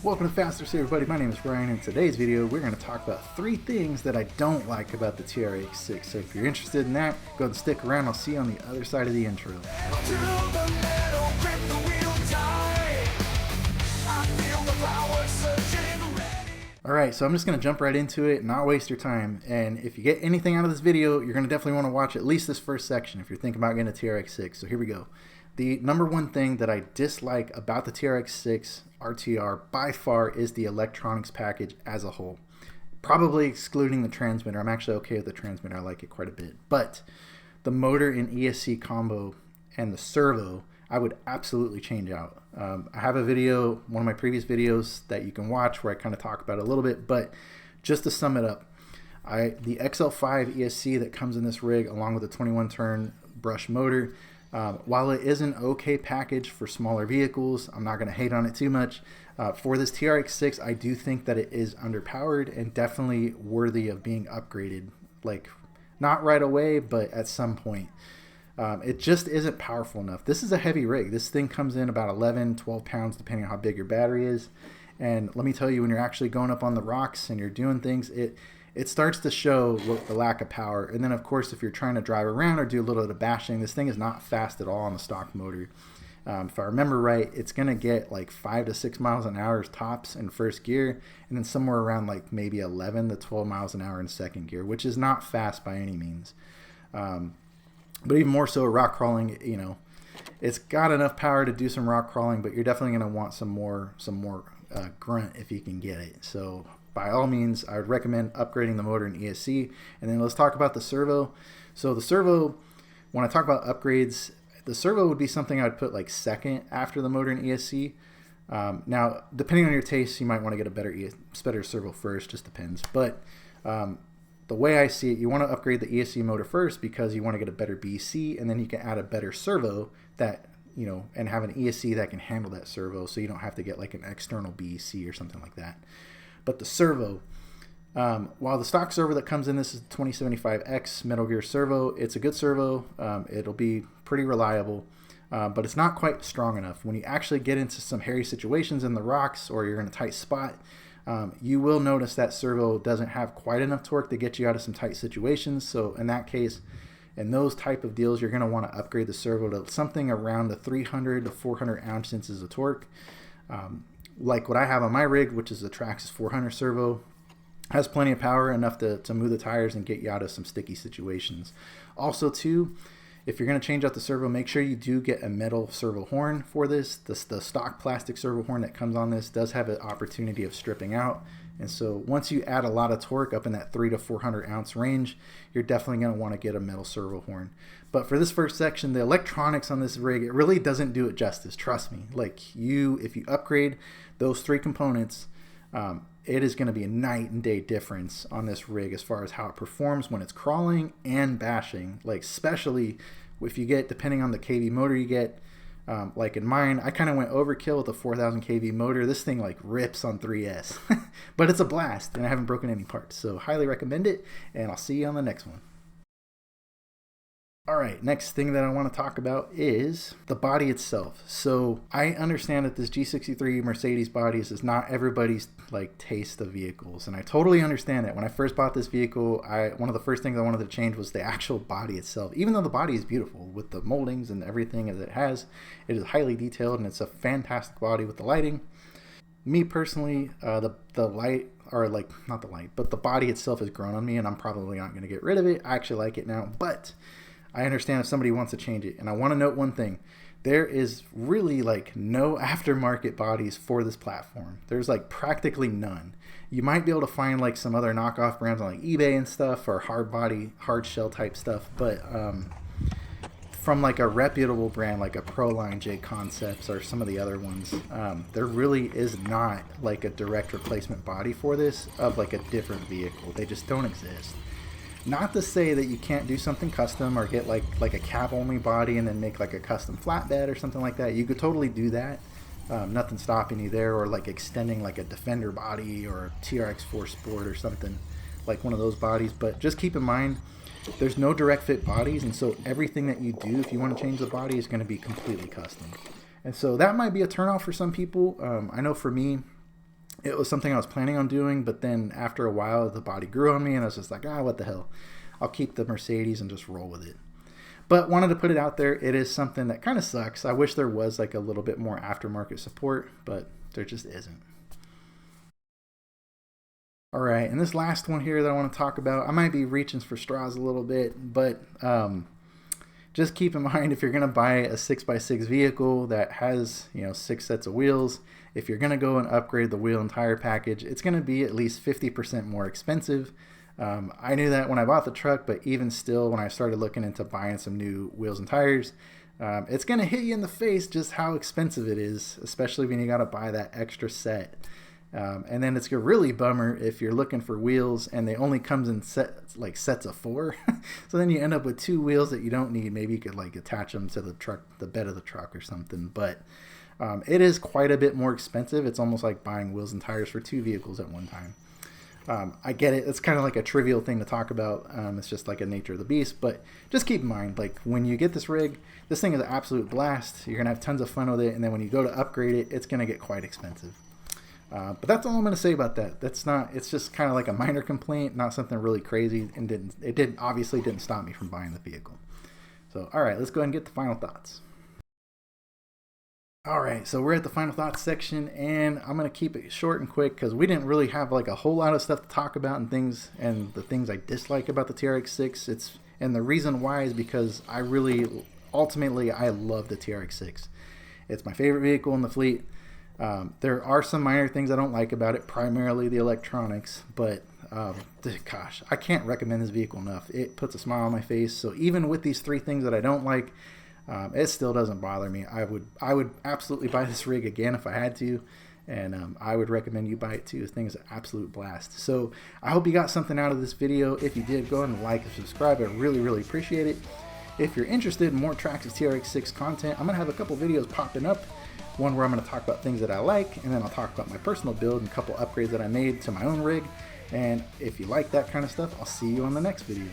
Welcome to Faster Say everybody, my name is Brian. In today's video we're going to talk about 3 things that I don't like about the TRX-6. So if you're interested in that, go ahead and stick around. I'll see you on the other side of the intro. Alright, so I'm just going to jump right into it and not waste your time. And if you get anything out of this video, you're going to definitely want to watch at least this first section if you're thinking about getting a TRX-6. So here we go. The number one thing that I dislike about the TRX-6 RTR by far is the electronics package as a whole. Probably excluding the transmitter. I'm actually okay with the transmitter. I like it quite a bit. But the motor and ESC combo and the servo, I would absolutely change out. I have a video, one of my previous videos that you can watch where I kind of talk about it a little bit. But just to sum it up, the XL5 ESC that comes in this rig along with the 21-turn brush motor, while it is an okay package for smaller vehicles, I'm not going to hate on it too much. For this TRX-6, I do think that it is underpowered and definitely worthy of being upgraded. Like, not right away, but at some point. It just isn't powerful enough. This is a heavy rig. This thing comes in about 11, 12 pounds, depending on how big your battery is. And let me tell you, when you're actually going up on the rocks and you're doing things, it starts to show the lack of power. And then, of course, if you're trying to drive around or do a little bit of bashing, this thing is not fast at all on the stock motor. If I remember right, it's going to get like 5 to 6 miles an hour tops in first gear, and then somewhere around like maybe 11 to 12 miles an hour in second gear, which is not fast by any means. But even more so, rock crawling, you know, it's got enough power to do some rock crawling, but you're definitely going to want some more grunt if you can get it. So by all means, I would recommend upgrading the motor and ESC. And then let's talk about the servo. So the servo, when I talk about upgrades, the servo would be something I would put like second after the motor and ESC. Now, depending on your taste, you might want to get a better servo first, just depends. But the way I see it, you want to upgrade the ESC motor first because you want to get a better BC, and then you can add a better servo that, you know, and have an ESC that can handle that servo, so you don't have to get like an external BC or something like that. But the servo, while the stock servo that comes in, this is the 2075X Metal Gear servo. It's a good servo. It'll be pretty reliable, but it's not quite strong enough. When you actually get into some hairy situations in the rocks or you're in a tight spot, you will notice that servo doesn't have quite enough torque to get you out of some tight situations. So in that case, in those type of deals, you're going to want to upgrade the servo to something around the 300 to 400 ounces of torque. Like what I have on my rig, which is the Traxxas 400 servo, has plenty of power, enough to move the tires and get you out of some sticky situations. Also too, if you're going to change out the servo, make sure you do get a metal servo horn for this. The stock plastic servo horn that comes on this does have an opportunity of stripping out. And so once you add a lot of torque up in that 300 to 400 ounce range, you're definitely going to want to get a metal servo horn. But for this first section, the electronics on this rig, it really doesn't do it justice. Trust me. Like if you upgrade those 3 components, it is going to be a night and day difference on this rig as far as how it performs when it's crawling and bashing. Like especially if you get, depending on the kV motor you get, like in mine, I kind of went overkill with a 4000 kV motor. This thing like rips on 3S, but it's a blast and I haven't broken any parts. So highly recommend it, and I'll see you on the next one. All right, next thing that I want to talk about is the body itself. So I understand that this G63 Mercedes body is not everybody's like taste of vehicles, and I totally understand that. When I first bought this vehicle, one of the first things I wanted to change was the actual body itself. Even though the body is beautiful with the moldings and everything that it has, it is highly detailed and it's a fantastic body with the lighting. Me personally, the light, or like not the light, but the body itself has grown on me, and I'm probably not going to get rid of it. I actually like it now, but I understand if somebody wants to change it. And I want to note one thing. There is really like no aftermarket bodies for this platform. There's like practically none. You might be able to find like some other knockoff brands on like eBay and stuff, or hard body, hard shell type stuff. But from like a reputable brand like a Proline, J Concepts, or some of the other ones, there really is not like a direct replacement body for this of like a different vehicle. They just don't exist. Not to say that you can't do something custom or get like a cab only body and then make like a custom flatbed or something like that. You could totally do that. Nothing stopping you there, or like extending like a Defender body or a TRX4 Sport or something, like one of those bodies. But just keep in mind, there's no direct fit bodies, and so everything that you do, if you want to change the body, is going to be completely custom. And so that might be a turnoff for some people. I know for me, It was something I was planning on doing, but then after a while the body grew on me and I was just like, what the hell, I'll keep the Mercedes and just roll with it. But wanted to put it out there. It is something that kind of sucks. I wish there was like a little bit more aftermarket support, but there just isn't. All right, and this last one here that I want to talk about, I might be reaching for straws a little bit, but just keep in mind, if you're going to buy a 6x6 vehicle that has 6 sets of wheels, if you're going to go and upgrade the wheel and tire package, it's going to be at least 50% more expensive. I knew that when I bought the truck, but even still, when I started looking into buying some new wheels and tires, it's going to hit you in the face just how expensive it is, especially when you got to buy that extra set. And then it's a really bummer if you're looking for wheels and they only comes in sets of 4. So then you end up with 2 wheels that you don't need. Maybe you could like attach them to the truck, the bed of the truck or something. But it is quite a bit more expensive. It's almost like buying wheels and tires for 2 vehicles at one time. I get it. It's kind of like a trivial thing to talk about. It's just like a nature of the beast. But just keep in mind, like when you get this rig, this thing is an absolute blast. You're going to have tons of fun with it. And then when you go to upgrade it, it's going to get quite expensive. But that's all I'm going to say about that. It's just kind of like a minor complaint, not something really crazy. And it obviously didn't stop me from buying the vehicle. So, all right, let's go ahead and get the final thoughts. All right, so we're at the final thoughts section, and I'm going to keep it short and quick because we didn't really have like a whole lot of stuff to talk about and the things I dislike about the TRX-6. And the reason why is because ultimately I love the TRX-6. It's my favorite vehicle in the fleet. There are some minor things I don't like about it, primarily the electronics, but gosh, I can't recommend this vehicle enough. It puts a smile on my face. So even with these 3 things that I don't like, it still doesn't bother me. I would absolutely buy this rig again if I had to, and I would recommend you buy it too. This thing is an absolute blast. So I hope you got something out of this video. If you did, go ahead and like and subscribe. I really appreciate it. If you're interested in more Traxxas TRX-6 content, I'm going to have a couple videos popping up. One where I'm going to talk about things that I like, and then I'll talk about my personal build and a couple upgrades that I made to my own rig. And if you like that kind of stuff, I'll see you on the next video.